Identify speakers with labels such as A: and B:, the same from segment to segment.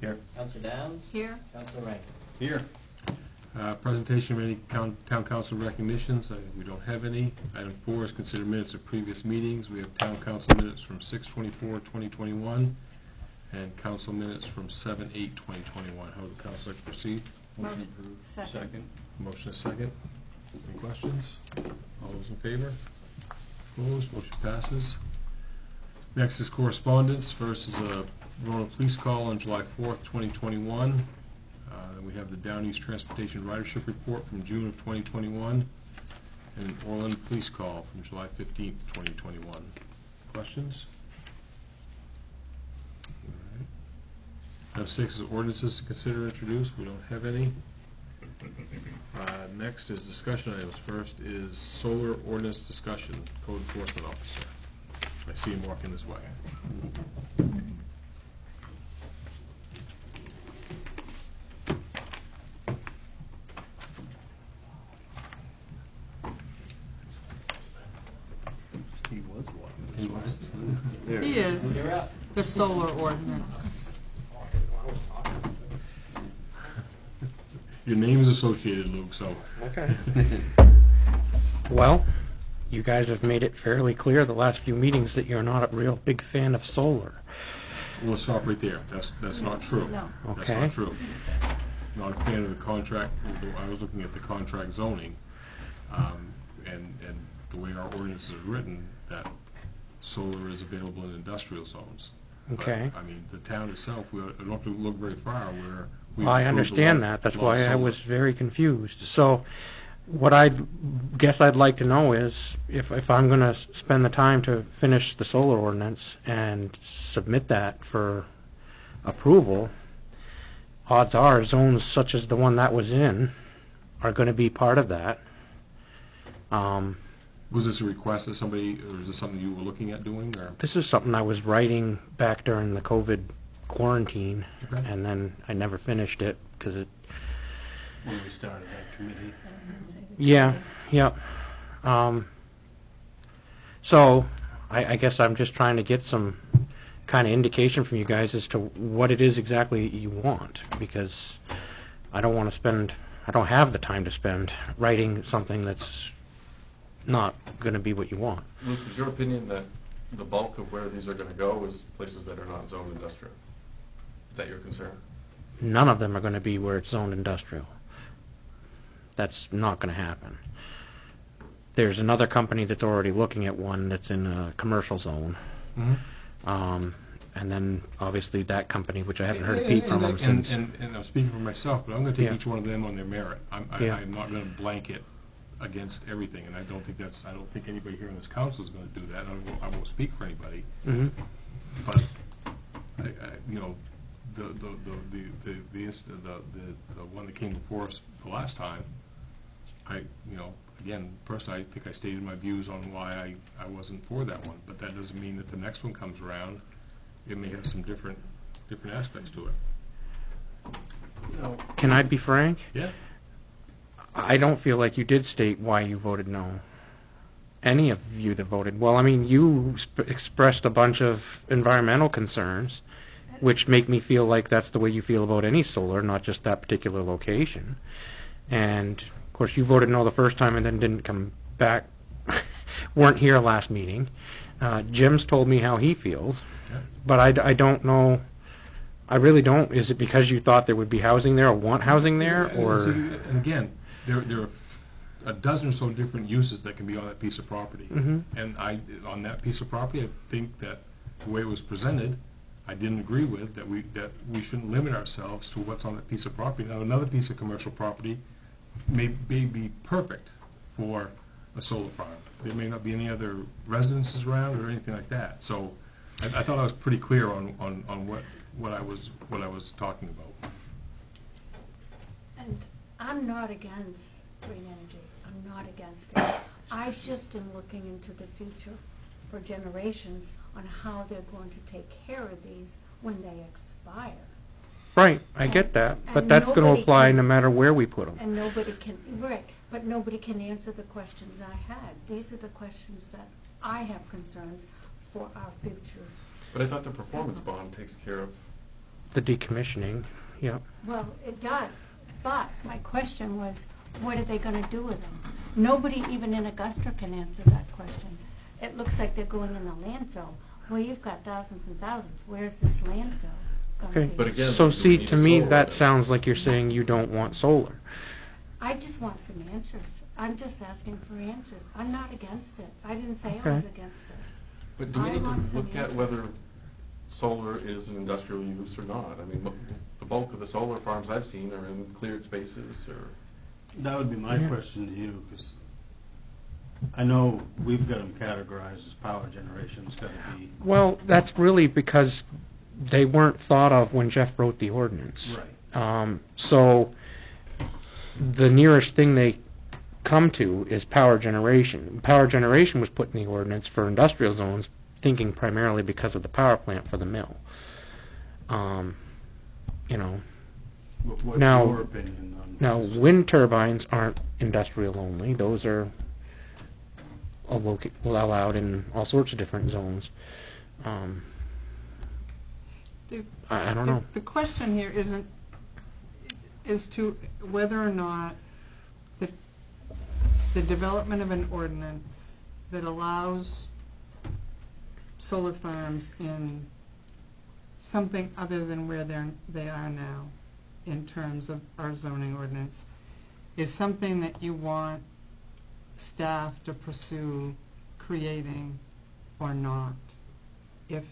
A: Here.
B: Counselor Downs?
C: Here.
B: Counselor Rankin?
A: Here.
D: Presentation of any town council recognitions. We don't have any. Item 4 is consider minutes of previous meetings. We have town council minutes from 6/24/2021 and council minutes from 7/8/2021. How would the council like to proceed?
A: Motion approved.
C: Second.
D: Motion is second. Any questions? All those in favor? Opposed? Motion passes. Next is correspondence. First is a Roanoke police call on July 4th, 2021. Then we have the Down East Transportation Ridership Report from June of 2021, and an Orland police call from July 15th, 2021. Questions? All right. Item 6 is ordinances to consider and introduce. We don't have any. Next is discussion items. First is solar ordinance discussion. Code enforcement officer. I see him walking this way.
A: He was walking.
D: He was.
A: There.
C: He is.
B: You're up.
C: The solar ordinance.
D: Your name is associated, Luke, so.
E: Okay. Well, you guys have made it fairly clear the last few meetings that you're not a real big fan of solar.
D: We'll stop right there. That's not true.
C: No.
D: That's
E: Okay.
D: not true. Not a fan of the contract. I was looking at the contract zoning, and the way our ordinance is written, that solar is available in industrial zones. But,
E: Okay.
D: I mean, the town itself, we don't have to look very far where we.
E: Well, I understand that. That's why I was very confused. So what I guess I'd like to know is if I'm going to spend the time to finish the solar ordinance and submit that for approval, odds are zones such as the one that was in are going to be part of that.
D: Was this a request that somebody, or is this something you were looking at doing, or?
E: This is something I was writing back during the COVID quarantine,
D: Okay.
E: and then I never finished it because it.
A: When we started that committee.
E: Yeah. So I guess I'm just trying to get some kind of indication from you guys as to what it is exactly you want, because I don't have the time to spend writing something that's not going to be what you want.
F: Luke, is your opinion that the bulk of where these are going to go is places that are not zoned industrial? Is that your concern?
E: None of them are going to be where it's zoned industrial. That's not going to happen. There's another company that's already looking at one that's in a commercial zone.
D: Mm-hmm.
E: And then obviously that company, which I haven't heard a peep from them since.
D: And I'm speaking for myself, but I'm going to take
E: Yeah.
D: each one of them on their merit. I'm
E: Yeah.
D: not going to blanket against everything, and I don't think anybody here in this council is going to do that. I won't speak for anybody,
E: Mhm.
D: but you know, the one that came before us the last time, again, personally, I think I stated my views on why I wasn't for that one, but that doesn't mean that the next one comes around, it may have some different aspects to it.
E: Can I be frank?
D: Yeah.
E: I don't feel like you did state why you voted no. Any of you that voted, well, I mean, you expressed a bunch of environmental concerns, which make me feel like that's the way you feel about any solar, not just that particular location. And of course, you voted no the first time and then didn't come back, weren't here last meeting. Jim's told me how he feels,
D: Yeah.
E: but I don't know. I really don't. Is it because you thought there would be housing there or want housing there,
D: And
E: or?
D: see, and again, there are a dozen or so different uses that can be on that piece of property.
E: Mhm.
D: And on that piece of property, I think that the way it was presented, I didn't agree with, that we shouldn't limit ourselves to what's on that piece of property. Now, another piece of commercial property may be perfect for a solar farm. There may not be any other residences around or anything like that. So I thought I was pretty clear on what I was talking about.
G: And I'm not against green energy. I'm not against it. I just am looking into the future for generations on how they're going to take care of these when they expire.
E: Right, I get that, but
G: And
E: that's going to
G: nobody
E: apply
G: can-
E: no matter where we put them.
G: And nobody can, right, but nobody can answer the questions I had. These are the questions that I have concerns for our future.
F: But I thought the performance bond takes care of
E: the decommissioning, yep.
G: Well, it does, but my question was, what are they gonna do with them? Nobody even in Augusta can answer that question. It looks like they're going in the landfill. Well, you've got thousands and thousands, where's this landfill gonna
E: Okay.
G: be?
F: But again,
E: So
F: we
E: see,
F: need
E: to
F: a
E: me,
F: solar
E: that
F: ordinance.
E: sounds like you're saying you don't want solar.
G: I just want some answers. I'm just asking for answers. I'm not against it. I didn't say I
E: Okay.
G: was against it.
F: But do we
G: I
F: need
G: want
F: to
G: some
F: look at
G: answers.
F: whether solar is an industrial use or not? I mean, the bulk of the solar farms I've seen are in cleared spaces or,
A: That would be my
E: Yeah.
A: question to you, because I know we've got them categorized as power generation. It's got to be,
E: Well, that's really because they weren't thought of when Jeff wrote the ordinance.
A: right.
E: So the nearest thing they come to is power generation. Power generation was put in the ordinance for industrial zones, thinking primarily because of the power plant for the mill. You know,
A: What's
E: Now-
A: your opinion on?
E: now wind turbines aren't industrial only; those are allowed in all sorts of different zones.
C: The-
E: I don't know.
C: The question here is to whether or not the development of an ordinance that allows solar farms in something other than where they are now in terms of our zoning ordinance is something that you want staff to pursue creating or not. If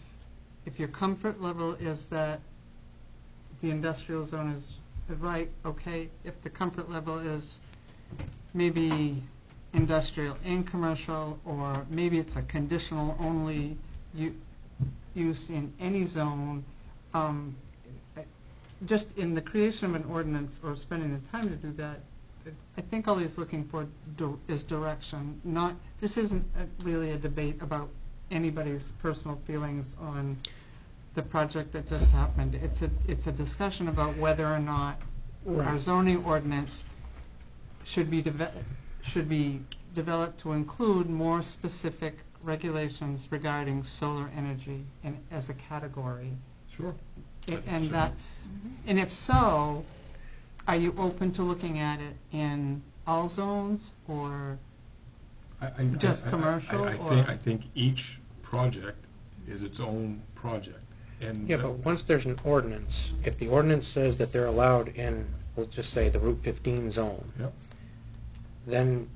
C: your comfort level is that the industrial zone is right, okay. If the comfort level is maybe industrial and commercial, or maybe it's a conditional only use in any zone, just in the creation of an ordinance or spending the time to do that, I think all he's looking for is direction. This isn't really a debate about anybody's personal feelings on the project that just happened. It's a discussion about whether or not our zoning ordinance should be developed to include more specific regulations regarding solar energy as a category.
D: Sure.
C: And that's, and if so, are you open to looking at it in all zones or just commercial,
D: I think each project is its own project. And
E: Yeah, but once there's an ordinance, if the ordinance says that they're allowed in, we'll just say the Route 15 zone,
D: Yep.
E: then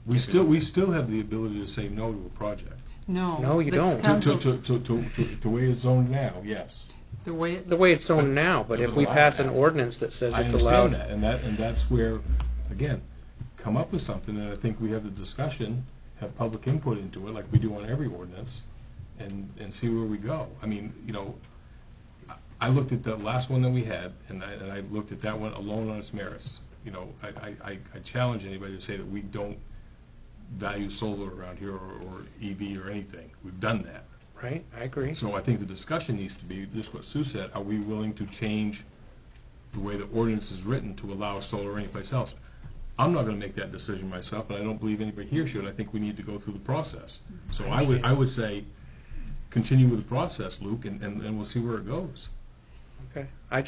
D: we still have the ability to say no to a project.
C: no?
E: No, you
C: the
E: don't.
C: council-
D: To way it's zoned now, yes.
C: The way
E: the way it's zoned now, but
F: Does
E: if
F: it
E: we
F: allow
E: pass an
F: that?
E: ordinance that says
D: I
E: it's
D: understand
E: allowed.
D: that, and that's where, again, come up with something, and I think we have the discussion, have public input into it, like we do on every ordinance, and see where we go. I mean, you know, I looked at the last one that we had, and I looked at that one alone on its merits. You know, I challenge anybody to say that we don't value solar around here, or EV or anything. We've done that.
E: Right, I agree.
D: So I think the discussion needs to be, just what Sue said, are we willing to change the way the ordinance is written to allow solar anyplace else? I'm not gonna make that decision myself, and I don't believe anybody here should. I think we need to go through the process. So I would say, continue with the process, Luke, and we'll see where it goes.
E: Okay. I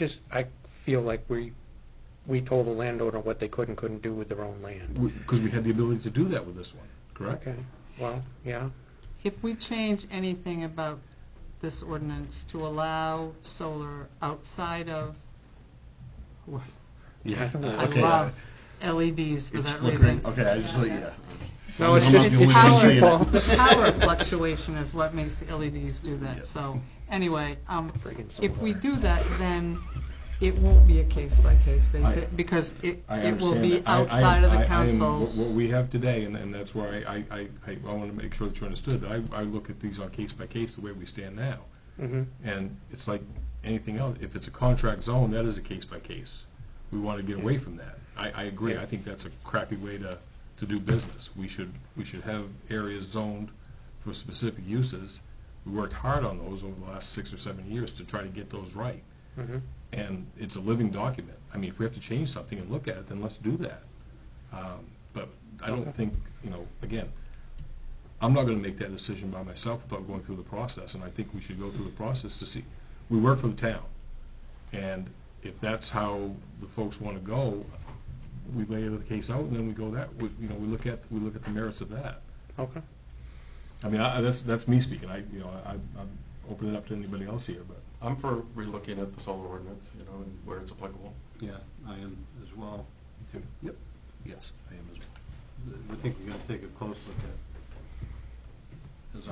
E: feel like we told the landowner what they could and couldn't do with their own land.
D: Because we had the ability to do that with this one, correct?
E: Okay, well, yeah.
C: If we change anything about this ordinance to allow solar outside of,
D: Yeah.
C: I
A: Okay.
C: love LEDs for
A: It's
C: that
A: flickering.
C: reason.
A: Okay, I just, yeah.
E: No, it's
A: I'm not
E: just,
A: the
E: it's
A: only one
E: just
A: seeing it.
E: Paul.
C: The power fluctuation is what makes the LEDs do that.
A: Yep.
C: So, anyway,
E: Friggin'
C: if we
E: solar.
C: do that, then it won't be a case-by-case basis, because it
D: I
C: will
D: understand
C: be
D: that. I-
C: outside of the
D: I am-
C: council's.
D: What we have today, and that's where I want to make sure that you understood, that I look at these on case by case the way we stand now.
E: Mhm.
D: And it's like anything else, if it's a contract zone, that is a case by case. We want to get away from that. I agree, I think that's a crappy way to do business. We should have areas zoned for specific uses. We worked hard on those over the last 6 or 7 years to try to get those right.
E: Mhm.
D: And it's a living document. I mean, if we have to change something and look at it, then let's do that. But I don't think, you know, again, I'm not going to make that decision by myself without going through the process, and I think we should go through the process to see we work for the town. And if that's how the folks want to go, we lay the case out, and then we go we look at the merits of that.
E: Okay.
D: I mean, that's me speaking. I'm opening it up to anybody else here, but.
F: I'm for relooking at the solar ordinance, and where it's applicable.
A: Yeah, I am as well.
D: Me too.
A: Yep. Yes, I am as well. I think we're gonna take a close look at it. Because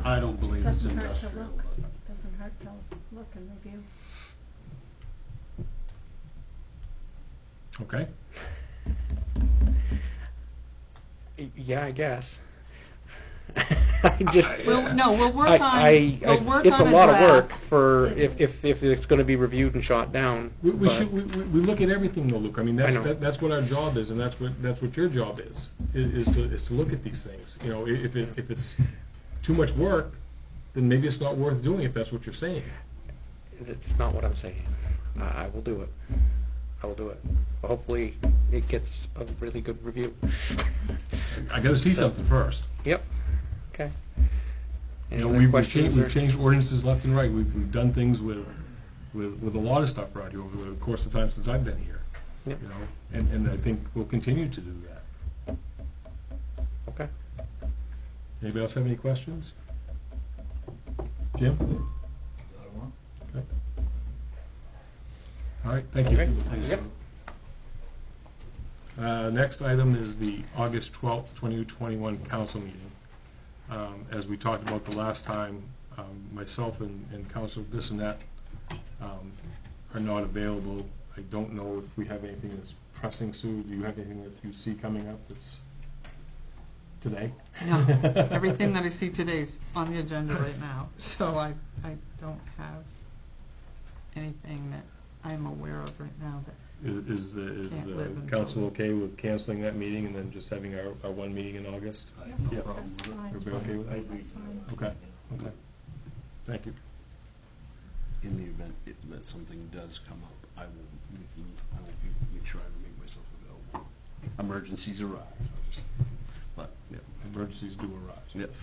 A: I don't believe it's
G: Doesn't hurt to
A: industrial.
G: look.
A: but-
G: Doesn't hurt to look and review.
D: Okay.
E: Yeah, I guess. I just.
C: We'll work on, we'll work
E: it's a
C: on
E: lot of
C: draft.
E: work for if it's going to be reviewed and shot down.
D: We
E: but-
D: look at everything though, Luke. I mean,
E: I know.
D: that's what our job is, and that's what your job is to look at these things. If it's too much work, then maybe it's not worth doing if that's what you're saying.
E: It's not what I'm saying. I will do it. I will do it. Hopefully, it gets a really good review.
D: I got to see something first.
E: Yep. Okay. Any other
D: We've
E: questions?
D: changed ordinances left and right. We've done things with a lot of stuff around here over the course of time since I've been here.
E: Yep.
D: And I think we'll continue to do that.
E: Okay.
D: Anybody else have any questions? Jim? Okay. All right, thank you.
E: Okay.
A: Thanks.
E: Yep.
D: Next item is the August 12th, 2021 council meeting. As we talked about the last time, myself and Councilor Bissonnette are not available. I don't know if we have anything that's pressing, Sue. Do you have anything that you see coming up that's today?
C: No, everything that I see today is on the agenda right now, so I don't have anything that I'm aware of right now that,
D: Is
C: Can't
D: the
C: live in
D: council okay with canceling that meeting and then just having our one meeting in August?
A: I have no
D: Yep.
A: problem
G: That's
A: with it.
G: fine.
D: Everybody okay with that?
A: I'd be-
G: That's fine.
D: Okay, okay. Thank you.
A: In the event that something does come up, I will make sure I make myself available. Emergencies arise, but, yeah.
D: Emergencies do arise.
A: Yes.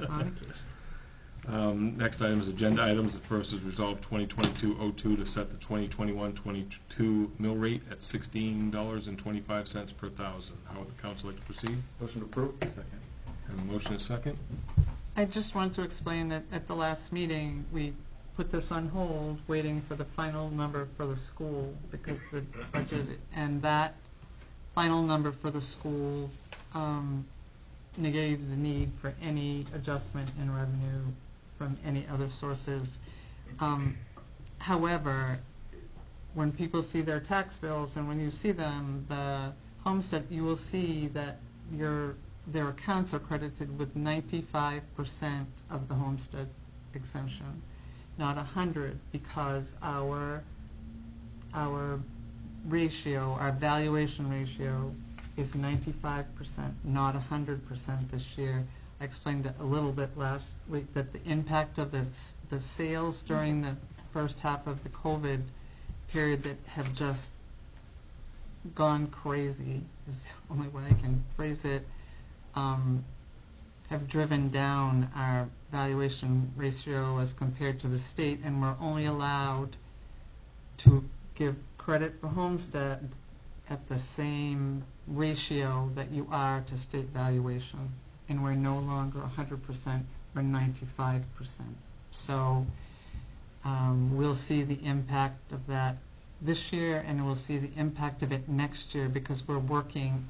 C: on occasion.
D: Next item is agenda items. The first is resolve 2022-02 to set the 2021-22 mill rate at $16.25 per thousand. How would the council like to proceed?
F: Motion approved?
D: Second. Have a motion and a second?
C: I just want to explain that at the last meeting, we put this on hold, waiting for the final number for the school, because the budget, and that final number for the school negated the need for any adjustment in revenue from any other sources. However, when people see their tax bills, and when you see them, the homestead, you will see that their accounts are credited with 95% of the homestead exemption, not 100, because our ratio, our valuation ratio is 95%, not 100% this year. I explained that a little bit last week, that the impact of the sales during the first half of the COVID period that have just gone crazy, is the only way I can phrase it, have driven down our valuation ratio as compared to the state, and we're only allowed to give credit for homestead at the same ratio that you are to state valuation, and we're no longer 100%, we're 95%. So we'll see the impact of that this year, and we'll see the impact of it next year, because we're working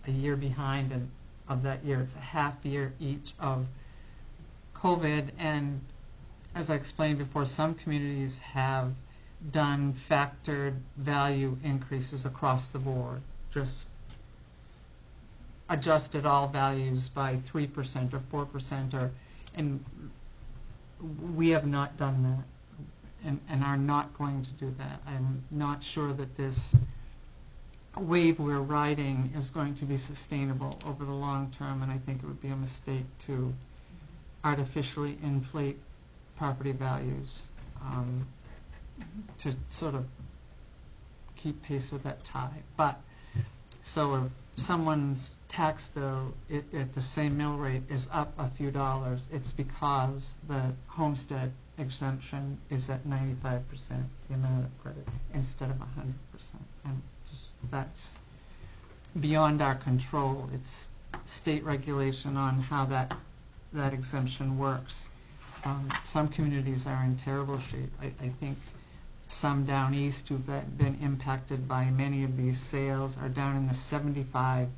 C: a year behind of that year. It's a half year each of COVID, and as I explained before, some communities have done factored value increases across the board, just adjusted all values by 3% or 4%, and we have not done that, and are not going to do that. I'm not sure that this wave we're riding is going to be sustainable over the long term, and I think it would be a mistake to artificially inflate property values to sort of keep pace with that tide. But, so if someone's tax bill at the same mill rate is up a few dollars, it's because the homestead exemption is at 95% the amount of credit instead of 100%. And just, that's beyond our control. It's state regulation on how that exemption works. Some communities are in terrible shape. I think some down east who've been impacted by many of these sales are down in the 75%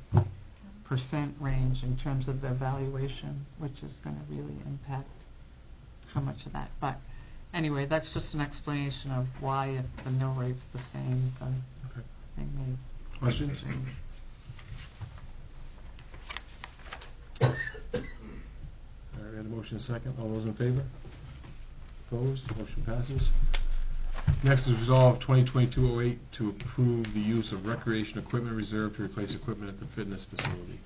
C: range in terms of their valuation, which is going to really impact how much of that. But anyway, that's just an explanation of why, if the mill rate's the same, then
D: Okay.
C: they may
D: Questions?
C: change.
D: All right, we had a motion and a second. All those in favor? Opposed? Motion passes. Next is resolve 2022-08 to approve the use of recreation equipment reserve to replace equipment at the fitness facility.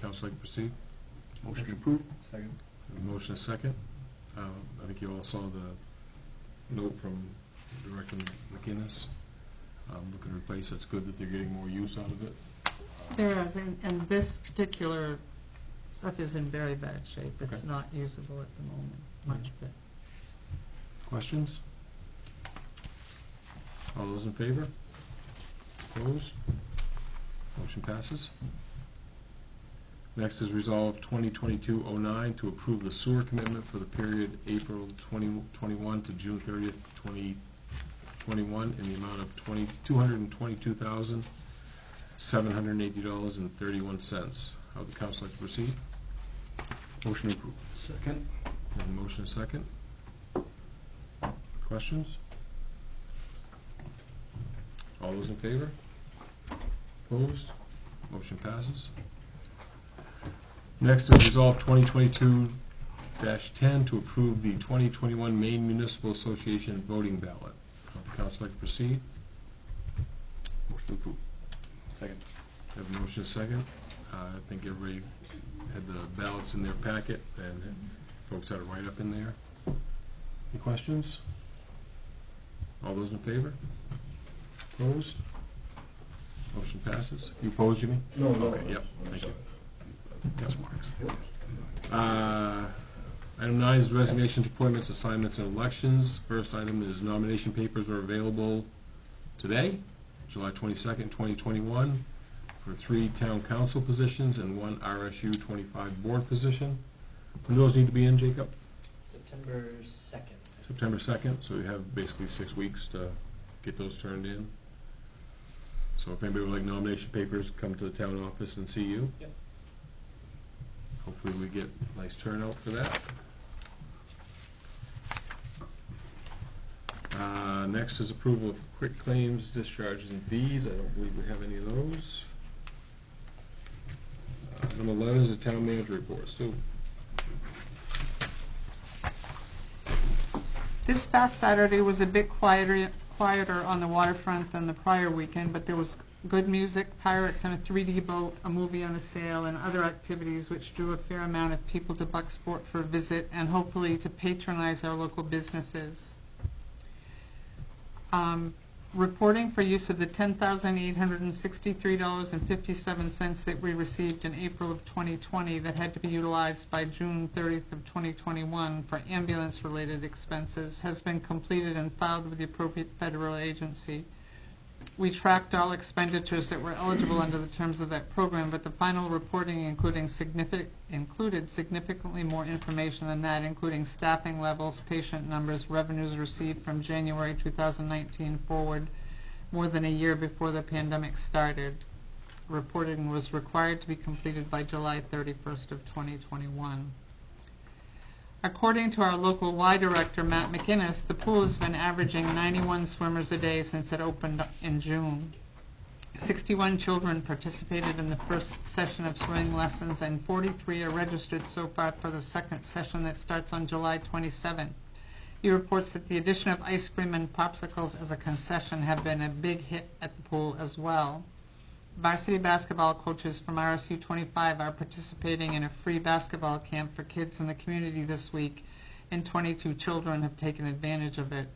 D: Council, like to proceed?
A: Motion approved. Second.
D: Motion and a second. I think you all saw the note from Director McInnes. Looking to replace, that's good that they're getting more use out of it.
C: There is, and this particular stuff is in very bad shape. It's
D: Okay.
C: not usable at the moment, much of it.
D: Questions? All those in favor? Opposed? Motion passes. Next is resolve 2022-09 to approve the sewer commitment for the period April 2021 to June 30th, 2021 in the amount of $222,780.31. How would the council like to proceed?
A: Motion approved. Second.
D: We have a motion and a second. Questions? All those in favor? Opposed? Motion passes. Next is resolve 2022-10 to approve the 2021 Maine Municipal Association voting ballot. Would the council like to proceed?
A: Motion approved. Second.
D: We have a motion and a second. I think everybody had the ballots in their packet, and folks had a write-up in there. Any questions? All those in favor? Opposed? Motion passes. You opposed, Jimmy?
A: No.
D: Okay, yep, thank you.
A: That's Mark's.
D: Item 9 is resignations, appointments, assignments, and elections. First item is nomination papers are available today, July 22nd, 2021, for 3 town council positions and 1 RSU 25 board position. When do those need to be in, Jacob?
B: September 2nd.
D: September 2nd, so you have basically 6 weeks to get those turned in. So if anybody would like nomination papers, come to the town office and see you.
B: Yep.
D: Hopefully we get a nice turnout for that. Next is approval of quick claims, discharges, and fees. I don't believe we have any of those. Number 11 is the town manager report. Sue?
C: This past Saturday was a bit quieter on the waterfront than the prior weekend, but there was good music, pirates and a 3D boat, a movie on a sale, and other activities which drew a fair amount of people to Bucksport for a visit and hopefully to patronize our local businesses. Reporting for use of the $10,863.57 that we received in April of 2020 that had to be utilized by June 30th of 2021 for ambulance-related expenses has been completed and filed with the appropriate federal agency. We tracked all expenditures that were eligible under the terms of that program, but the final reporting included significantly more information than that, including staffing levels, patient numbers, revenues received from January 2019 forward, more than a year before the pandemic started. Reporting was required to be completed by July 31st of 2021. According to our local Y director, Matt McInnes, the pool has been averaging 91 swimmers a day since it opened in June. 61 children participated in the first session of swimming lessons, and 43 are registered so far for the second session that starts on July 27th. He reports that the addition of ice cream and popsicles as a concession have been a big hit at the pool as well. Varsity basketball coaches from RSU 25 are participating in a free basketball camp for kids in the community this week, and 22 children have taken advantage of it.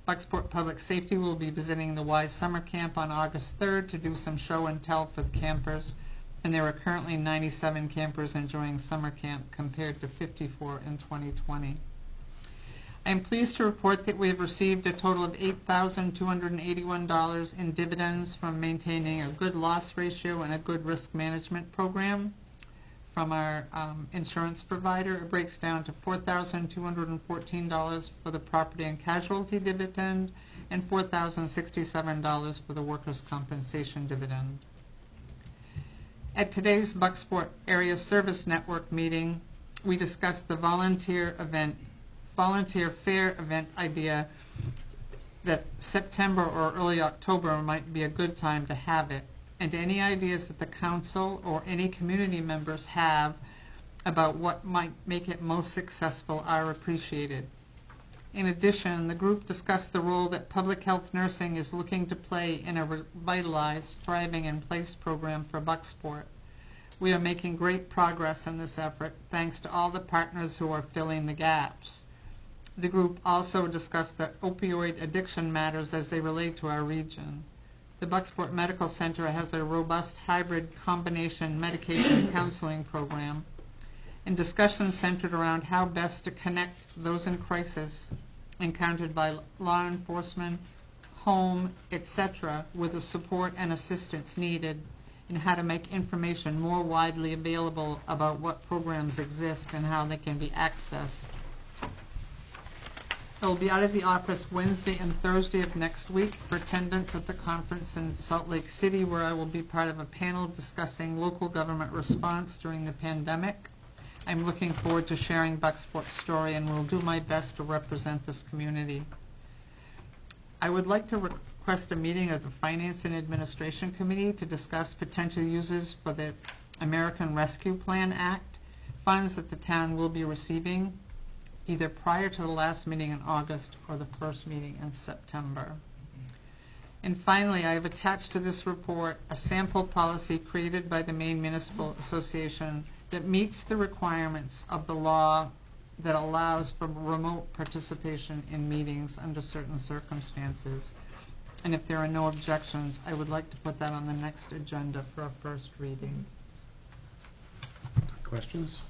C: Bucksport Public Safety will be visiting the Y Summer Camp on August 3rd to do some show and tell for the campers, and there are currently 97 campers enjoying summer camp compared to 54 in 2020. I am pleased to report that we have received a total of $8,281 in dividends from maintaining a good loss ratio and a good risk management program from our insurance provider. It breaks down to $4,214 for the property and casualty dividend and $4,067 for the workers' compensation dividend. At today's Bucksport Area Service Network meeting, we discussed the volunteer fair event idea that September or early October might be a good time to have it, and any ideas that the council or any community members have about what might make it most successful are appreciated. In addition, the group discussed the role that public health nursing is looking to play in a revitalized, thriving in place program for Bucksport. We are making great progress in this effort, thanks to all the partners who are filling the gaps. The group also discussed the opioid addiction matters as they relate to our region. The Bucksport Medical Center has a robust hybrid combination medication counseling program, and discussions centered around how best to connect those in crisis encountered by law enforcement, home, etc., with the support and assistance needed, and how to make information more widely available about what programs exist and how they can be accessed. I will be out of the office Wednesday and Thursday of next week for attendance at the conference in Salt Lake City, where I will be part of a panel discussing local government response during the pandemic. I'm looking forward to sharing Bucksport's story and will do my best to represent this community. I would like to request a meeting of the Finance and Administration Committee to discuss potential uses for the American Rescue Plan Act, funds that the town will be receiving either prior to the last meeting in August or the first meeting in September. And finally, I have attached to this report a sample policy created by the Maine Municipal Association that meets the requirements of the law that allows for remote participation in meetings under certain circumstances. And if there are no objections, I would like to put that on the next agenda for a first reading.
D: Questions?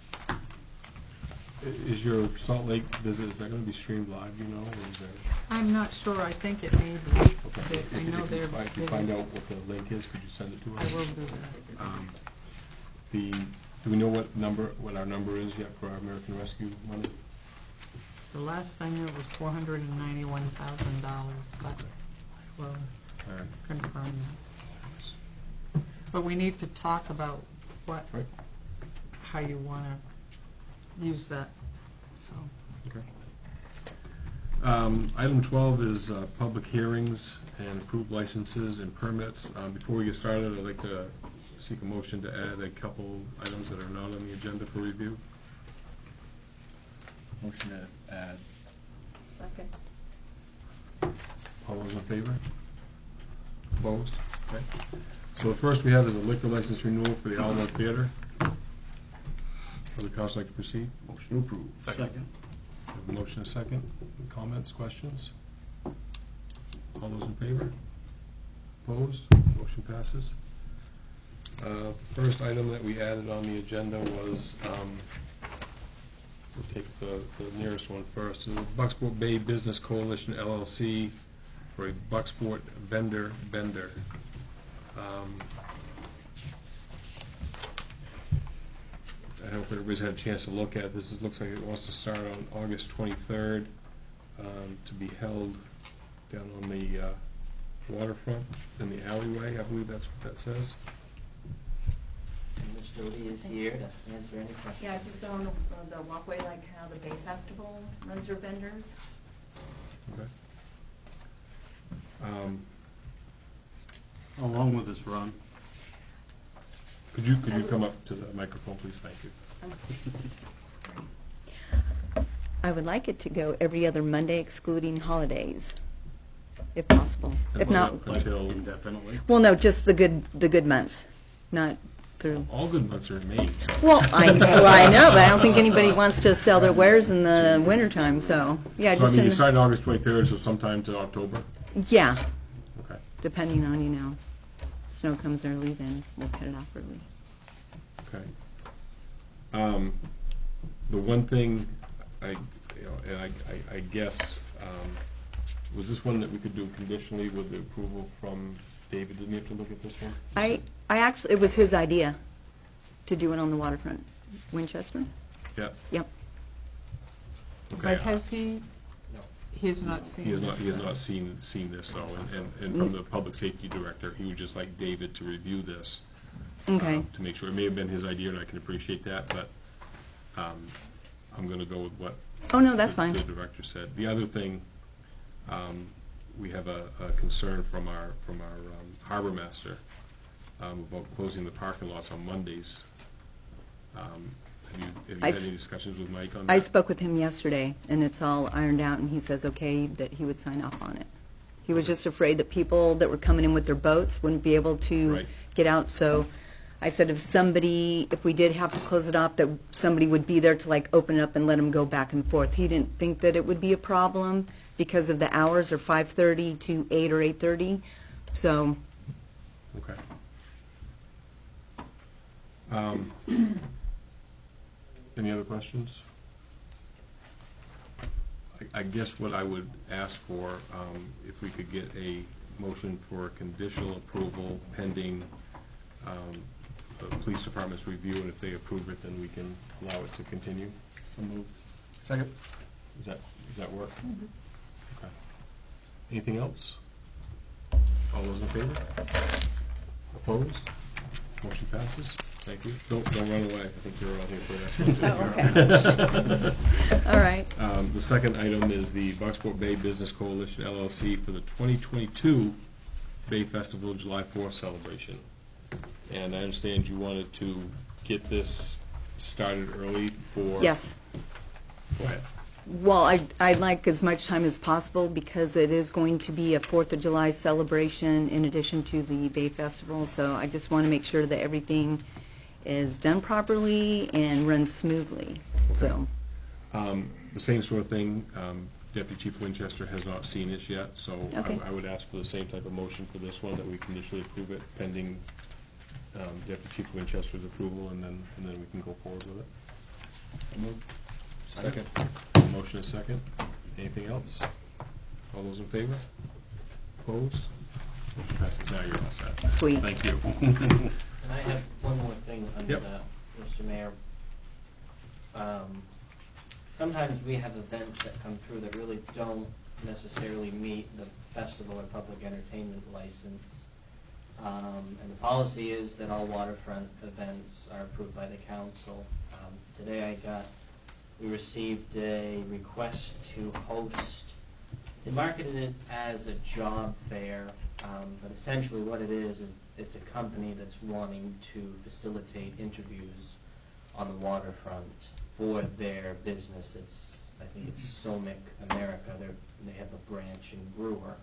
D: Is your Salt Lake visit, is that going to be streamed live, you know, or is there?
C: I'm not sure. I think it may be.
D: Okay.
C: I know they're.
D: If you find out what the link is, could you send it to us?
C: I will do that.
D: Do we know what our number is yet for our American Rescue money?
C: The last I knew it was $491,000, but I will
D: All right.
C: confirm that. But we need to talk about what,
D: Right.
C: how you want to use that, so.
D: Okay. Item 12 is public hearings and approved licenses and permits. Before we get started, I'd like to seek a motion to add a couple items that are not on the agenda for review.
A: Motion to add.
G: Second.
D: All those in favor? Opposed? Okay. So the first we have is a liquor license renewal for the Alamo Theater. Would the council like to proceed?
A: Motion approved.
F: Second.
D: We have a motion and a second. Comments, questions? All those in favor? Opposed? Motion passes. First item that we added on the agenda was, we'll take the nearest one first, is the Bucksport Bay Business Coalition LLC for a Bucksport vendor bender. I hope everybody's had a chance to look at this. It looks like it wants to start on August 23rd, to be held down on the waterfront in the alleyway. I believe that's what that says.
B: And Ms. Jody is here to answer any questions.
H: Yeah, just on the walkway, like how the Bay Festival runs their vendors.
D: Okay.
A: How long will this run?
D: Could you come up to the microphone, please? Thank you.
H: I would like it to go every other Monday excluding holidays, if possible. If not,
D: Until
A: Indefinitely?
H: well, no, just the good months, not through.
D: all good months are in May. So.
H: Well, I know, but I don't think anybody wants to sell their wares in the wintertime, so, yeah,
D: So I
H: just
D: mean, you
H: in,
D: started August 23rd, so sometime to October.
H: yeah,
D: Okay.
H: depending on, snow comes early, then we'll cut it off early.
D: Okay. The one thing you know, and I guess, was this one that we could do conditionally with the approval from David? Didn't you have to look at this one?
H: I actually, it was his idea to do it on the waterfront. Winchester?
D: Yeah,
H: Yep.
D: okay.
C: But has he,
B: No.
C: he has not seen
D: He has
C: it?
D: not seen this though, and from the public safety director, he would just like David to review this.
H: Okay.
D: To make sure, it may have been his idea, and I can appreciate that, but, I'm gonna go with what
H: Oh, no, that's
D: the
H: fine.
D: director said. The other thing, we have a concern from our harbor master, about closing the parking lots on Mondays. Have you
H: I
D: had
H: s-
D: any discussions with Mike on that?
H: I spoke with him yesterday, and it's all ironed out, and he says, okay, that he would sign off on it. He was just afraid that people that were coming in with their boats wouldn't be able to
D: Right.
H: get out, so I said if we did have to close it off, that somebody would be there to like open it up and let them go back and forth. He didn't think that it would be a problem because of the hours are 5:30 to 8 or 8:30, so,
D: Okay. Any other questions? I guess what I would ask for, if we could get a motion for conditional approval pending the police department's review, and if they approve it, then we can allow it to continue.
A: So moved. Second.
D: Does that work? Okay. Anything else? All those in favor? Opposed? Motion passes. Thank you. Don't run away. I think you're all here for that one too.
H: Oh, okay. All right.
D: The second item is the Bucksport Bay Business Coalition LLC for the 2022 Bay Festival July 4th celebration. And I understand you wanted to get this started early for...
H: Yes.
D: Go ahead.
H: Well, I'd like as much time as possible because it is going to be a 4th of July celebration in addition to the Bay Festival, so I just want to make sure that everything is done properly and runs smoothly, so.
D: The same sort of thing, Deputy Chief Winchester has not seen this yet, so
H: Okay.
D: I would ask for the same type of motion for this one, that we conditionally approve it pending Deputy Chief Winchester's approval, and then we can go forward with it.
A: So moved.
D: Second. Motion is second. Anything else? All those in favor? Opposed? Motion passes. Now you're all set.
H: Sweet.
D: Thank you.
B: And I have one more thing under
D: Yep.
B: that, Mr. Mayor. Sometimes we have events that come through that really don't necessarily meet the festival or public entertainment license. And the policy is that all waterfront events are approved by the council. Today we received a request to host, they marketed it as a job fair, but essentially what it is it's a company that's wanting to facilitate interviews on the waterfront for their business. I think it's Somic America. They have a branch in Brewer.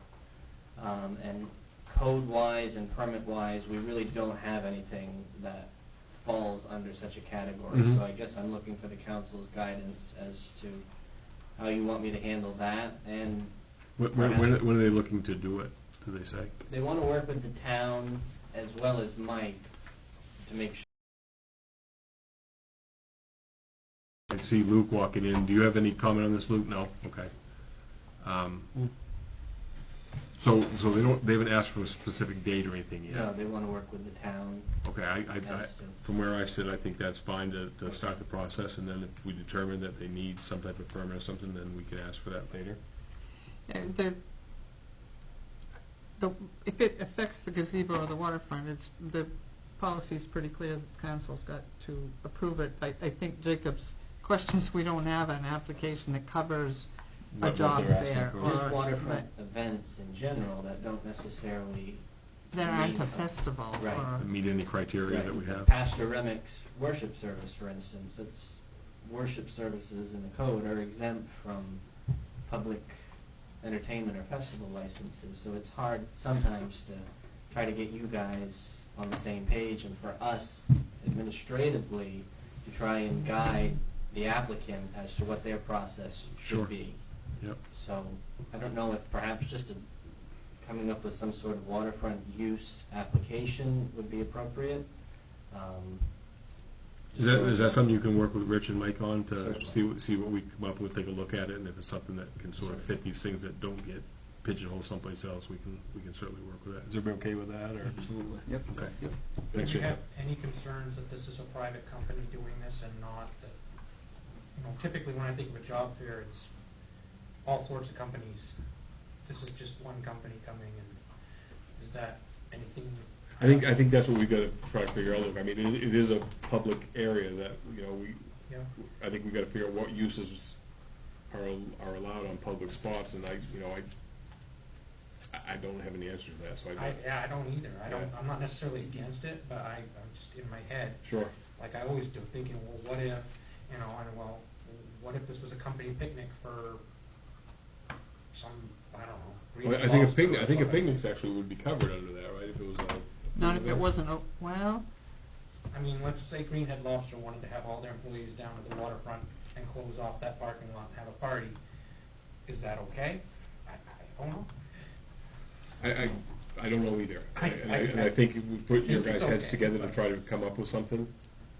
B: And code-wise and permit-wise, we really don't have anything that falls under such a category.
D: Mhm.
B: So I guess I'm looking for the council's guidance as to how you want me to handle that. And
D: When are they looking to do it, do they say?
B: they want to work with the town as well as Mike to make sure.
D: I see Luke walking in. Do you have any comment on this, Luke? No? Okay. So they haven't asked for a specific date or anything yet?
B: No, they want to work with the town.
D: Okay,
B: Has to.
D: from where I sit, I think that's fine to start the process, and then if we determine that they need some type of permit or something, then we could ask for that later.
C: If it affects the gazebo or the waterfront, the policy's pretty clear that the council's got to approve it. I think Jacob's questions, we don't have an application that covers a
D: What
C: job
D: they're asking
C: fair.
D: for.
C: or-
B: Just waterfront
C: right.
B: events in general that don't necessarily
C: That aren't
B: meet
C: a festival
B: Right.
C: or.
D: Meet any criteria that we have?
B: Pastor Remick's worship service, for instance, it's worship services in the code are exempt from public entertainment or festival licenses, so it's hard sometimes to try to get you guys on the same page and for us administratively to try and guide the applicant as to what their process should
D: Sure.
B: be.
D: Yep.
B: So I don't know if perhaps just coming up with some sort of waterfront use application would be appropriate.
D: Is that something you can work with Rich and Mike on to see what we come up with, take a look at it, and if it's something that can sort of fit these things that don't get pigeonholed someplace else, we can certainly work with that. Is everybody okay with that, or?
A: Absolutely. Yep.
D: Okay.
A: Yep.
D: Thanks,
I: Do you
D: Jason.
I: have any concerns that this is a private company doing this and not that, typically when I think of a job fair, it's all sorts of companies. This is just one company coming, and is that anything?
D: I think that's what we gotta try to figure out. Look, I mean, it is a public area that,
I: Yeah.
D: I think we gotta figure out what uses are allowed on public spots, and I don't have any answer to that, so
I: I don't either. I'm not necessarily against it, but I'm just in my head.
D: Sure.
I: Like I always do, thinking, well, what if, what if this was a company picnic for some, I don't know. Green
D: Well, I think a
I: Lobster
D: picnic,
I: or
D: I think a
I: something.
D: picnics actually would be covered under that, right, if it was a.
C: Not if it wasn't, well,
I: I mean, let's say Greenhead Lobster wanted to have all their employees down at the waterfront and close off that parking lot and have a party. Is that okay? I don't know.
D: I don't know either. And
I: I
D: I think we put your
I: think it's
D: guys' heads
I: okay,
D: together to
I: but-
D: try to come up with something,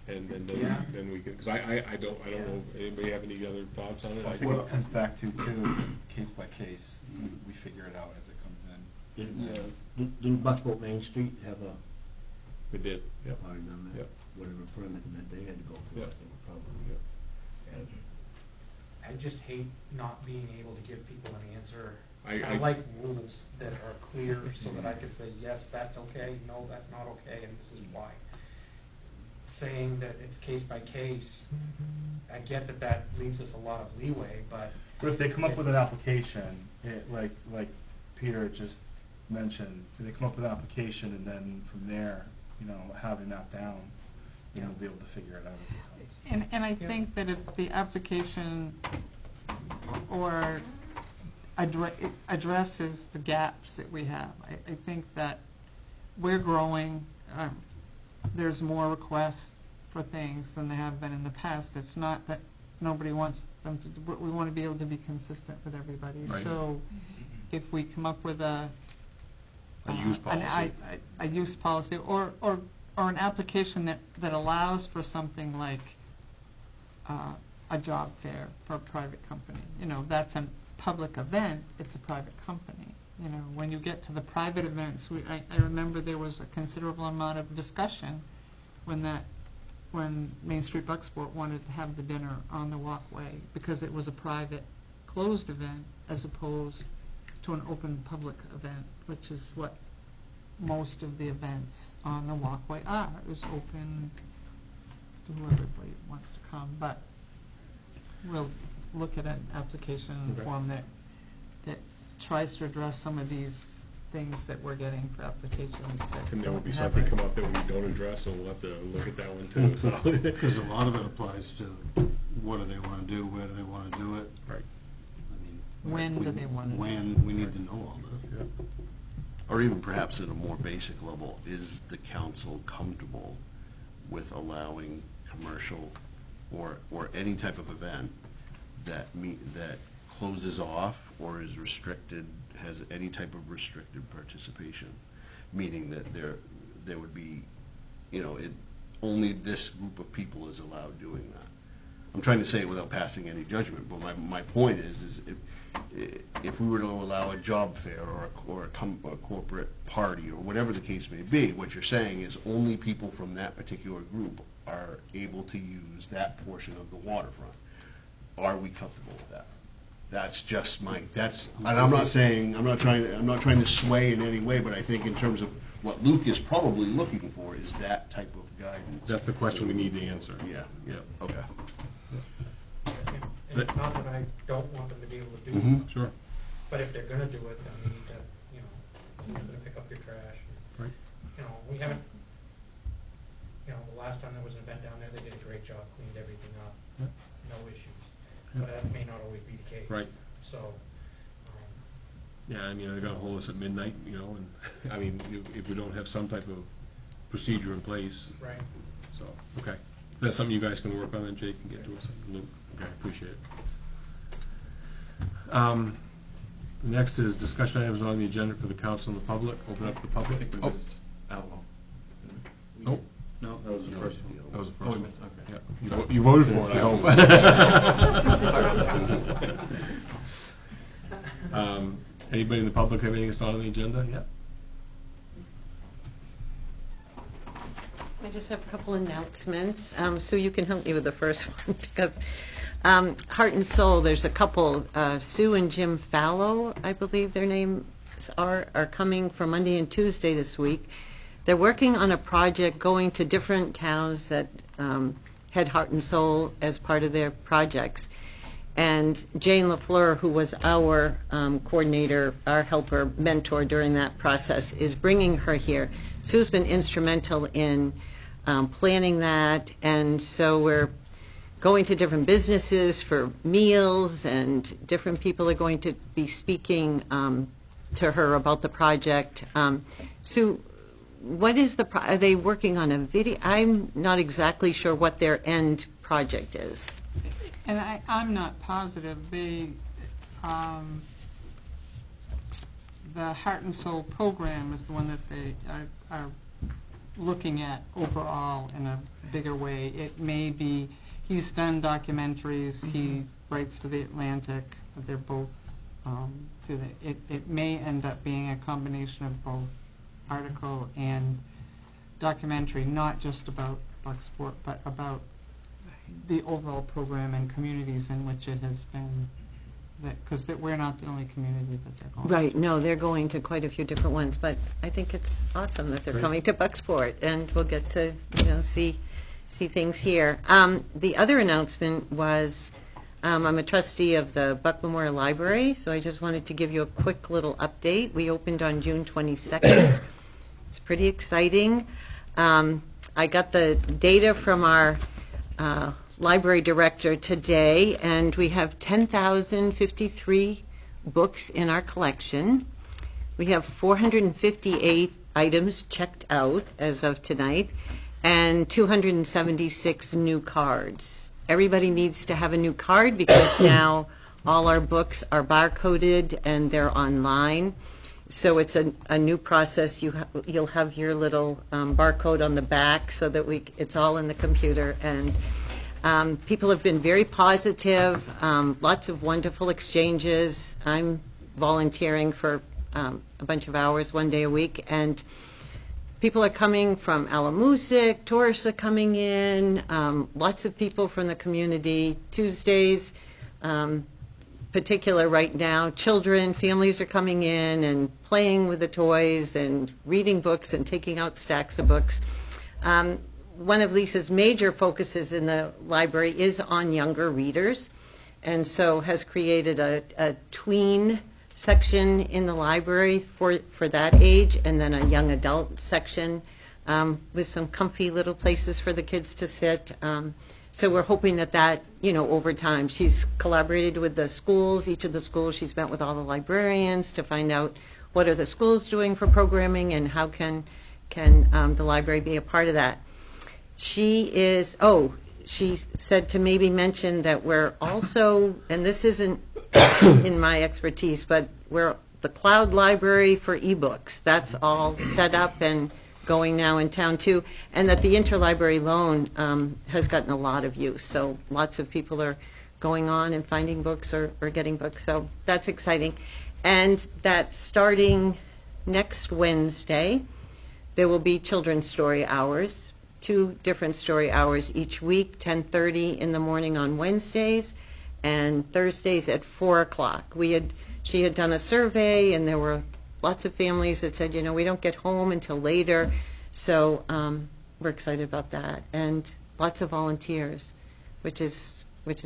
D: and
I: Yeah.
D: then we can, because I don't know, anybody have any other thoughts on it?
J: I think what it comes back to too is case by case, we figure it out as it comes in.
A: Didn't Bucksport Main Street have a
D: We did, yep.
A: party down there?
D: Yep.
A: Whatever permit that they had to go through, I
D: Yep.
A: think probably.
I: I just hate not being able to give people an answer.
D: I
I: I like rules that are clear so that I can say, yes, that's okay, no, that's not okay, and this is why. Saying that it's case by case, I get that that leaves us a lot of leeway, but
J: But if they come up with an application, like Peter just mentioned, if they come up with an application and then from there, having that down, then we'll be able to figure it out as it comes.
C: and I think that if the application or addresses the gaps that we have, I think that we're growing, there's more requests for things than there have been in the past. It's not that nobody wants them to, but we want to be able to be consistent with everybody.
D: Right.
C: So if we come up with a
D: use policy.
C: a use policy, or an application that allows for something like a job fair for a private company. That's a public event, it's a private company. When you get to the private events, I remember there was a considerable amount of discussion when Main Street Bucksport wanted to have the dinner on the walkway, because it was a private, closed event as opposed to an open public event, which is what most of the events on the walkway are, is open to whoever wants to come. But we'll look at an application
D: Okay.
C: form that tries to address some of these things that we're getting for applications that
D: And there will
C: don't
D: be
C: have
D: something
C: it.
D: come up that we don't address, so we'll have to look at that one too, so.
A: Because a lot of it applies to what do they want to do, where do they want to do it.
D: Right.
A: I mean,
C: When do they want to do it?
A: When, we need to know all that. Or even perhaps at a more basic level, is the council comfortable with allowing commercial or any type of event that closes off or is restricted, has any type of restricted participation? Meaning that there would be, only this group of people is allowed doing that. I'm trying to say it without passing any judgment, but my point is if we were to allow a job fair or a corporate party or whatever the case may be, what you're saying is only people from that particular group are able to use that portion of the waterfront. Are we comfortable with that? That's just and I'm not trying to sway in any way, but I think in terms of what Luke is probably looking for is that type of guidance.
D: That's the question we need to answer.
A: Yeah, okay.
I: and it's not that I don't want them to be able to do it,
A: Mhm.
D: Sure.
I: but if they're gonna do it, then we need to, someone's gonna pick up your trash.
D: Right.
I: We haven't, the last time there was an event down there, they did a great job, cleaned everything up,
D: Yep.
I: no issues. But that may not always be the case.
D: Right.
I: So,
D: Yeah, I mean, they're gonna hold us at midnight, and, I mean, if we don't have some type of procedure in place,
I: right.
D: so, okay. That's something you guys can work on, and Jake can get to us, Luke, okay, appreciate it. Next is discussion items on the agenda for the council and the public, open up to the
F: I
D: public.
F: think we
D: Oh,
F: missed Outlaw.
D: Nope.
A: No, that was the first deal.
D: That was the
F: Oh,
D: first
F: we
D: one.
F: missed, okay.
D: Yeah.
F: Sorry.
D: You voted for it, I hope.
F: Sorry about that.
D: Anybody in the public have anything that's not on the agenda yet?
K: I just have a couple announcements. Sue, you can help me with the first one because Heart and Soul, there's a couple, Sue and Jim Fallow, I believe their names are coming for Monday and Tuesday this week. They're working on a project going to different towns that had Heart and Soul as part of their projects. And Jane LaFleur, who was our coordinator, our helper, mentor during that process, is bringing her here. Sue's been instrumental in planning that, and so we're going to different businesses for meals, and different people are going to be speaking to her about the project. Sue, what is are they working on a video? I'm not exactly sure what their end project is.
C: And I'm not positive. The Heart and Soul program is the one that they are looking at overall in a bigger way. It may be, he's done documentaries, he writes for The Atlantic, they're both, it may end up being a combination of both article and documentary, not just about Bucksport, but about the overall program and communities in which it has been, because we're not the only community that they're going
K: Right, no, they're going to quite a few different ones, but I think it's awesome that they're
D: Great.
K: coming to Bucksport, and we'll get to, see things here. The other announcement was, I'm a trustee of the Buck Memorial Library, so I just wanted to give you a quick little update. We opened on June 22nd. It's pretty exciting. I got the data from our library director today, and we have 10,053 books in our collection. We have 458 items checked out as of tonight, and 276 new cards. Everybody needs to have a new card because now all our books are barcoded and they're online. So it's a new process. You'll have your little barcode on the back so that it's all in the computer. And people have been very positive, lots of wonderful exchanges. I'm volunteering for a bunch of hours, 1 day a week, and people are coming from Alamoosic, tourists are coming in, lots of people from the community. Tuesdays, particular right now, children, families are coming in and playing with the toys and reading books and taking out stacks of books. One of Lisa's major focuses in the library is on younger readers, and so has created a tween section in the library for that age, and then a young adult section with some comfy little places for the kids to sit. So we're hoping that over time, she's collaborated with the schools, each of the schools. She's met with all the librarians to find out what are the schools doing for programming and how can the library be a part of that. She said to maybe mention that we're also, and this isn't in my expertise, but we're the cloud library for ebooks. That's all set up and going now in town too, and that the interlibrary loan has gotten a lot of use. So lots of people are going on and finding books or getting books. So that's exciting. And that starting next Wednesday, there will be children's story hours, 2 different story hours each week, 10:30 in the morning on Wednesdays, and Thursdays at 4 o'clock. She had done a survey, and there were lots of families that said, we don't get home until later, so we're excited about that, and lots of volunteers, which is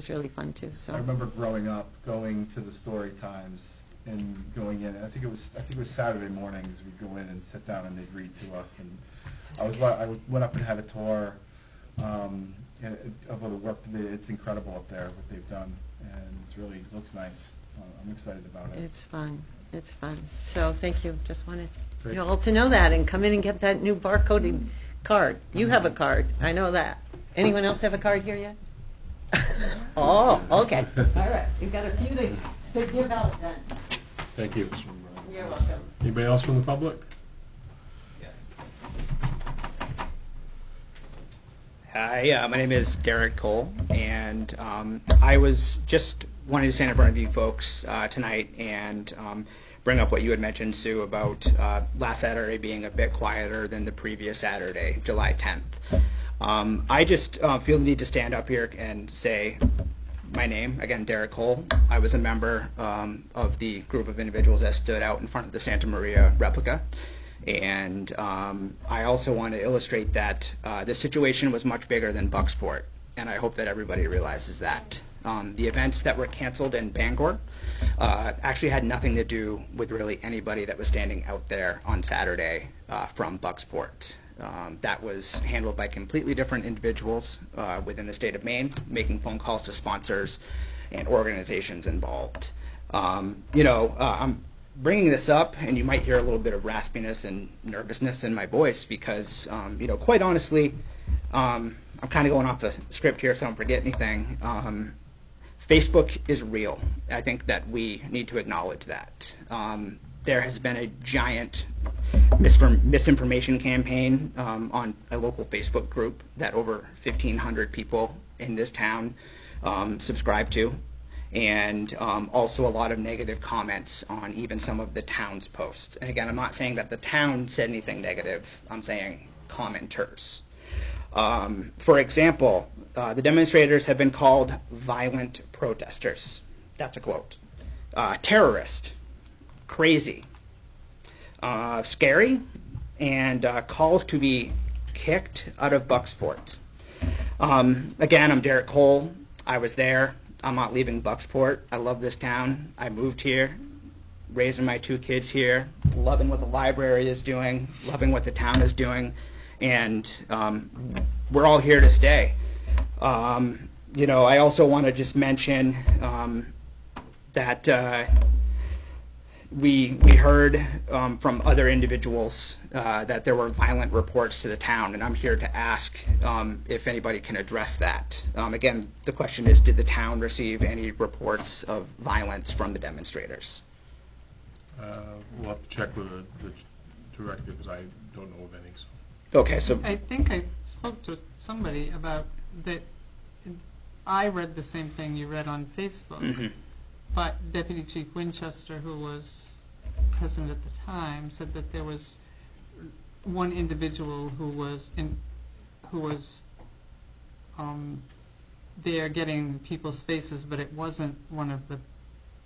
K: really fun too. So
J: I remember growing up, going to the story times and going in. I think it was Saturday mornings. We'd go in and sit down, and they'd read to us. And I went up and had a tour of the work. It's incredible up there what they've done, and it really looks nice. I'm excited about it.
K: It's fun. It's fun. So thank you. Just wanted
D: Great.
K: you all to know that and come in and get that new barcoded card. You have a card. I know that. Anyone else have a card here yet? Oh, okay. All right. You've got a few to give out then.
D: Thank you.
K: You're welcome.
D: Anybody else from the public?
I: Yes.
L: Hi, my name is Derek Cole, and I was just wanting to stand in front of you folks tonight and bring up what you had mentioned, Sue, about last Saturday being a bit quieter than the previous Saturday, July 10th. I just feel the need to stand up here and say my name, again, Derek Cole. I was a member of the group of individuals that stood out in front of the Santa Maria replica. And I also want to illustrate that the situation was much bigger than Bucksport, and I hope that everybody realizes that. The events that were canceled in Bangor actually had nothing to do with really anybody that was standing out there on Saturday from Bucksport. That was handled by completely different individuals within the state of Maine, making phone calls to sponsors and organizations involved. I'm bringing this up, and you might hear a little bit of raspiness and nervousness in my voice because, quite honestly, I'm kind of going off the script here, so I don't forget anything. Facebook is real. I think that we need to acknowledge that. There has been a giant misinformation campaign on a local Facebook group that over 1,500 people in this town subscribe to. And also a lot of negative comments on even some of the town's posts. And again, I'm not saying that the town said anything negative. I'm saying commenters. For example, the demonstrators have been called violent protesters. That's a quote. Terrorist, crazy, scary, and calls to be kicked out of Bucksport. Again, I'm Derek Cole. I was there. I'm not leaving Bucksport. I love this town. I moved here, raising my 2 kids here, loving what the library is doing, loving what the town is doing, and we're all here to stay. I also want to just mention that we heard from other individuals that there were violent reports to the town, and I'm here to ask if anybody can address that. Again, the question is, did the town receive any reports of violence from the demonstrators?
D: We'll have to check with the director because I don't know of any. So.
L: Okay, so
C: I think I spoke to somebody about that. I read the same thing you read on Facebook.
L: Mm-hmm.
C: But Deputy Chief Winchester, who was president at the time, said that there was one individual who was there getting people's faces, but it wasn't one of the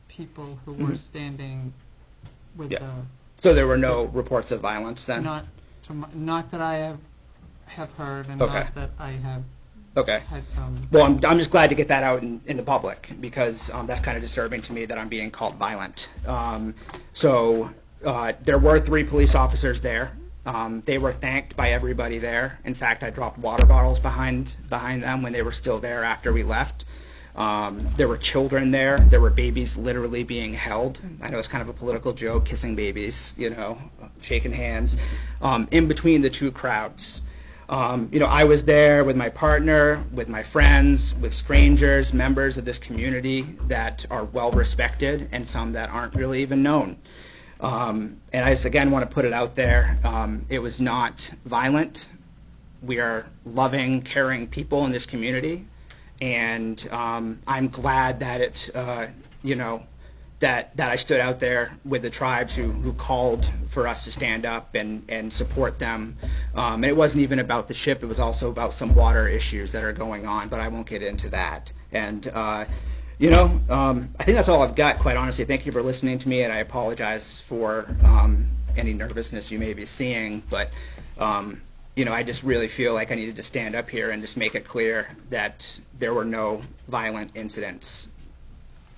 C: people who were standing with
L: yeah. So there were no reports of violence then?
C: Not that I have heard, and
L: okay.
C: not that I have.
L: Okay. Well, I'm just glad to get that out in the public because that's kind of disturbing to me that I'm being called violent. There were 3 police officers there. They were thanked by everybody there. In fact, I dropped water bottles behind them when they were still there after we left. There were children there. There were babies literally being held. I know it's kind of a political joke, kissing babies, shaking hands, in between the 2 crowds. I was there with my partner, with my friends, with strangers, members of this community that are well respected and some that aren't really even known. And I just, again, want to put it out there. It was not violent. We are loving, caring people in this community. And I'm glad that that I stood out there with the tribes who called for us to stand up and support them. And it wasn't even about the ship, it was also about some water issues that are going on, but I won't get into that. And, I think that's all I've got, quite honestly. Thank you for listening to me, and I apologize for any nervousness you may be seeing, but, I just really feel like I needed to stand up here and just make it clear that there were no violent incidents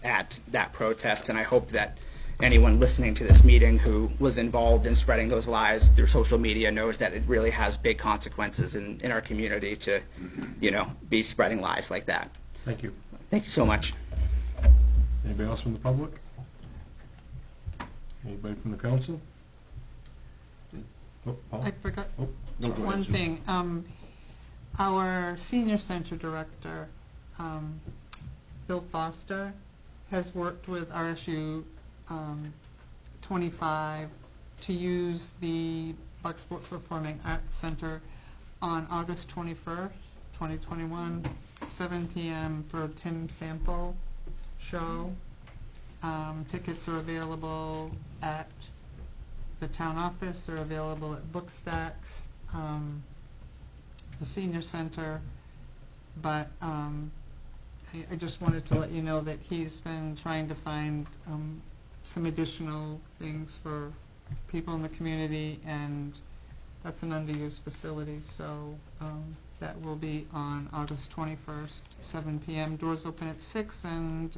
L: at that protest, and I hope that anyone listening to this meeting who was involved in spreading those lies through social media knows that it really has big consequences in our community to, be spreading lies like that.
D: Thank you.
L: Thank you so much.
D: Anybody else from the public? Anybody from the council? Oh, Paul?
C: I forgot
A: No, go ahead,
C: one
A: Sue.
C: thing. Our senior center director, Bill Foster, has worked with RSU 25 to use the Bucksport Performing Arts Center on August 21st 2021, 7 p.m. for Tim Sample show. Tickets are available at the town office, they're available at Bookstacks, the senior center, but I just wanted to let you know that he's been trying to find some additional things for people in the community, and that's an underused facility, so that will be on August 21st, 7 p.m. Doors open at 6, and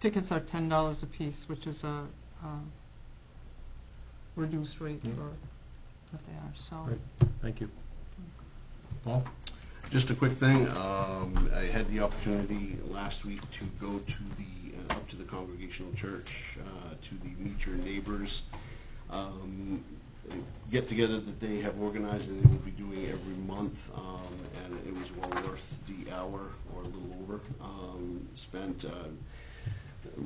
C: tickets are $10 a piece, which is a reduced rate for what they are, so.
D: Great. Thank you. Paul?
A: Just a quick thing, I had the opportunity last week to go to the, up to the Congregational Church, to the Meet Your Neighbors get-together that they have organized and they will be doing every month, and it was well worth the hour or a little over spent.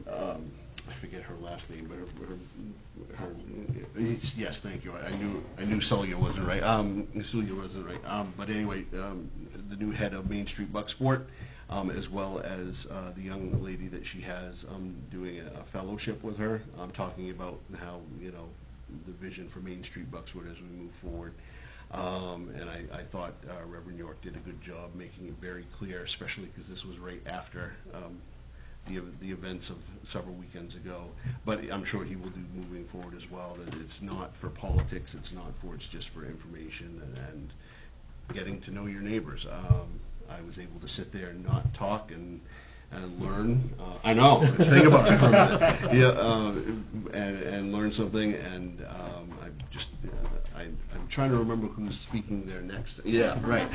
A: I forget her last name, but her yes, thank you. I knew Celia wasn't right. Celia wasn't right. But anyway, the new head of Main Street Bucksport, as well as the young lady that she has doing a fellowship with her, talking about how, you know, the vision for Main Street Bucksport as we move forward. And I thought Reverend York did a good job making it very clear, especially because this was right after the events of several weekends ago. But I'm sure he will do moving forward as well, that it's not for politics, it's just for information and getting to know your neighbors. I was able to sit there and not talk and learn. I know, think about it for a minute. Yeah, and learn something, and I'm trying to remember who's speaking there next. Yeah, right.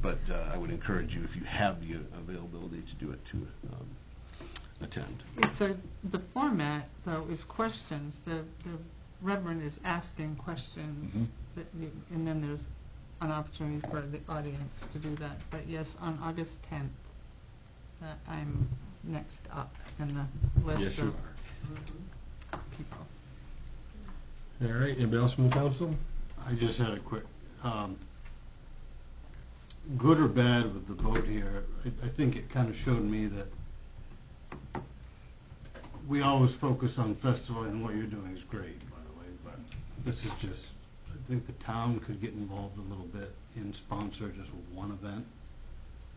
A: But I would encourage you, if you have the availability to do it, to attend.
C: The format, though, is questions. The Reverend is asking questions, and then there's an opportunity for the audience to do that. But yes, on August 10th, I'm next up in the list
D: Yes, you
C: of people.
D: All right, anybody else from the council?
M: I just had a quick, good or bad with the vote here, I think it kind of showed me that we always focus on festival, and what you're doing is great, by the way, but this is just, I think the town could get involved a little bit and sponsor just one event,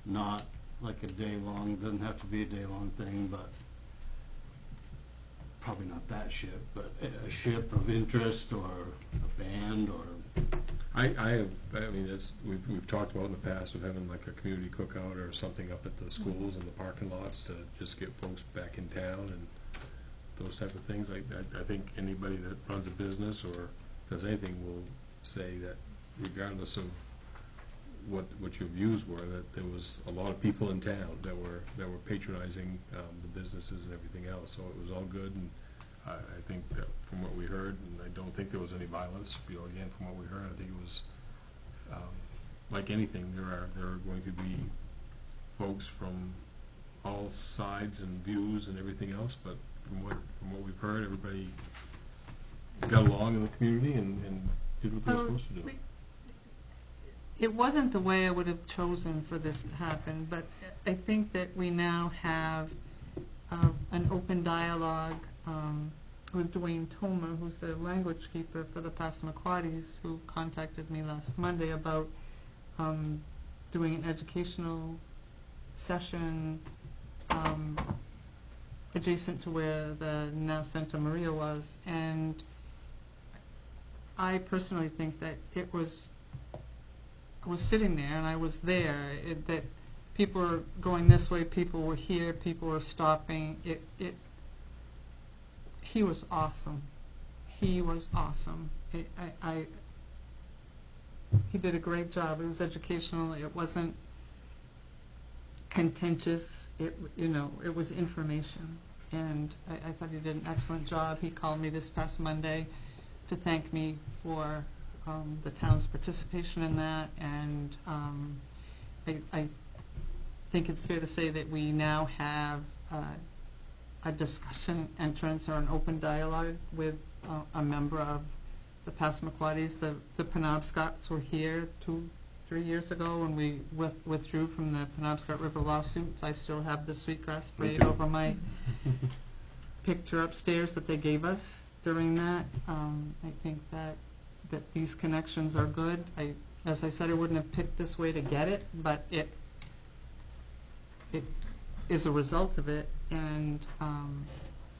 M: not like a day-long, doesn't have to be a day-long thing, but probably not that ship, but a ship of interest or a band or... we've talked about in the past of having like a community cookout or something up at the schools and the parking lots to just get folks back in town and those type of things. I think anybody that runs a business or does anything will say that regardless of what your views were, that there was a lot of people in town that were patronizing the businesses and everything else. So it was all good, and I think that from what we heard, and I don't think there was any violence. Again, from what we heard, I think it was like anything. There are going to be folks from all sides and views and everything else, but from what we've heard, everybody got along in the community and did what they were supposed to do.
C: It wasn't the way I would have chosen for this to happen, but I think that we now have an open dialogue with Dwayne Tomer, who's the language keeper for the Passamaquoddies, who contacted me last Monday about doing an educational session adjacent to where the now Santa Maria was, and I personally think that I was sitting there and I was there, that people were going this way, people were here, people were stopping. He was awesome. He was awesome. He did a great job. It was educational. It wasn't contentious. It was information, and I thought he did an excellent job. He called me this past Monday to thank me for the town's participation in that, and I think it's fair to say that we now have a discussion entrance or an open dialogue with a member of the Passamaquoddies, the Penobscots were here 2-3 years ago when we withdrew from the Penobscot River lawsuits. I still have the sweetgrass braid over my picture upstairs that they gave us during that. I think that these connections are good. As I said, I wouldn't have picked this way to get it, but it is a result of it, and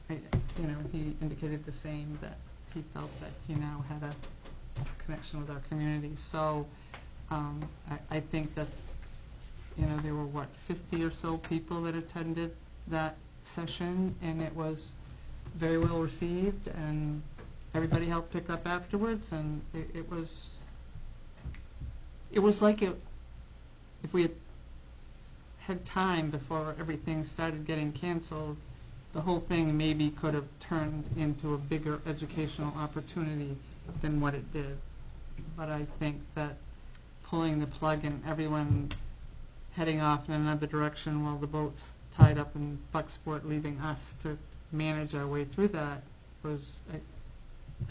C: he indicated the same, that he felt that he now had a connection with our community. So I think that there were 50 or so people that attended that session, and it was very well received, and everybody helped pick up afterwards, and it was like if we had time before everything started getting canceled, the whole thing maybe could have turned into a bigger educational opportunity than what it did. But I think that pulling the plug and everyone heading off in another direction while the boat's tied up in Bucksport, leaving us to manage our way through that,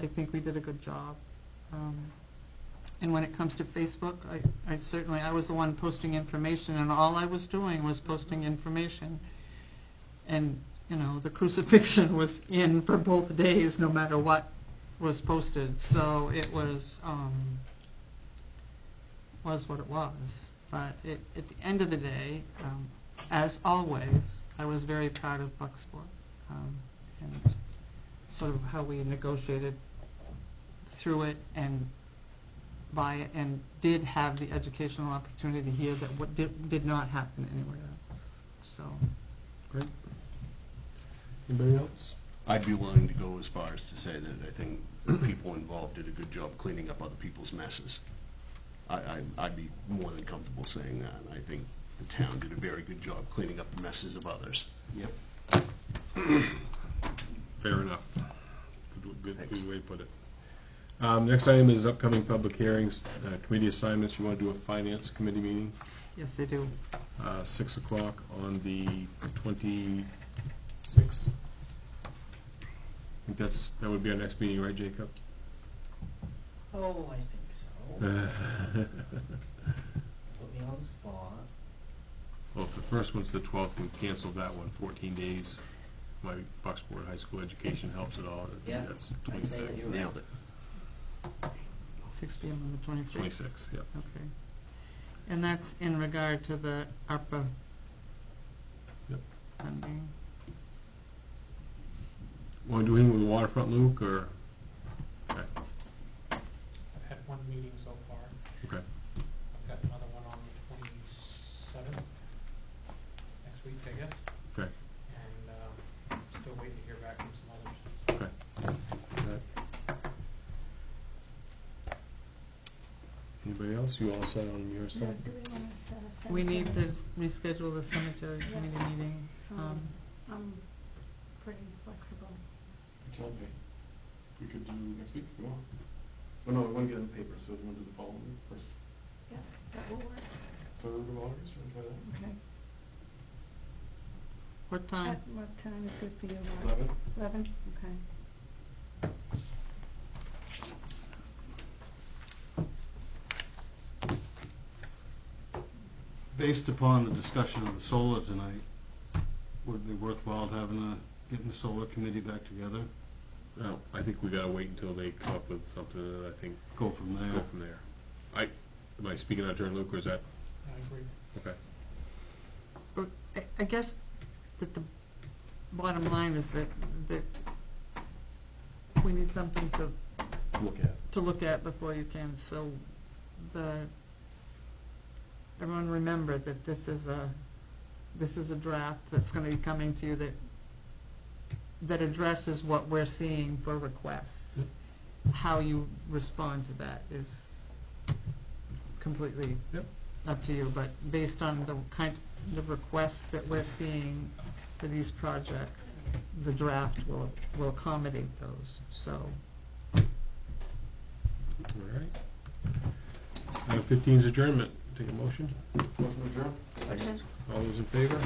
C: I think we did a good job. And when it comes to Facebook, I was the one posting information, and all I was doing was posting information. And, the crucifixion was in for both days, no matter what was posted. So it was what it was. But at the end of the day, as always, I was very proud of Bucksport, and sort of how we negotiated through it and by it, and did have the educational opportunity here that did not happen anywhere else. So,
M: Great. Anybody else?
A: I'd be willing to go as far as to say that I think the people involved did a good job cleaning up other people's messes. I'd be more than comfortable saying that. I think the town did a very good job cleaning up the messes of others. Yep.
M: Fair enough. Good way to put it. Next item is upcoming public hearings, committee assignments. You want to do a finance committee meeting?
C: yes, they do.
M: 6 o'clock on the 26th. I think that would be our next meeting, right, Jacob?
B: Oh, I think so. Put me on the spot.
M: Well, if the first one's the 12th, we canceled that one, 14 days. My Bucksport High School education helps at all. I think that's
B: I'd say that
M: 26th.
B: you're right.
A: Nailed it.
C: 6 p.m. on the 26th?
M: 26th, yep.
C: Okay. And that's in regard to the ARPA
M: Yep.
C: funding?
M: Want to do anything with the waterfront, Luke, or? Okay.
I: I've had one meeting so far.
M: Okay.
I: I've got another one on the 27th, next week, I guess.
M: Okay.
I: And still waiting to hear back from some others.
M: Okay. Anybody else? You all set on your
G: Now,
M: side?
G: do we want to set a cemetery?
C: We need to reschedule the cemetery committee meeting.
G: So, I'm pretty flexible.
F: Tell me. We could do next week if you want. Oh, no, I want to get in the paper, so you want to do the following week first?
G: Yeah, that will work.
F: 3rd of August, you want to try that?
G: Okay.
C: What time?
G: At what time is good for you, Mark?
F: 11?
G: 11? Okay.
J: Based upon the discussion of the solar tonight, would it be worthwhile getting the solar committee back together?
M: No, I think we gotta wait until they come up with something, and I think
J: Go from there?
M: go from there. Am I speaking out of turn, Luke, or is that,
I: I agree.
M: okay?
C: I guess that the bottom line is that we need something to look at before you can. So everyone remember that this is a draft that's going to be coming to you that addresses what we're seeing for requests. How you respond to that is completely up to you, but based on the kind of requests that we're seeing for these projects, the draft will accommodate those. So,
M: All right. Item 15 is adjournment. Take a motion.
F: Motion to adjourn?
G: Okay.
M: All those in favor?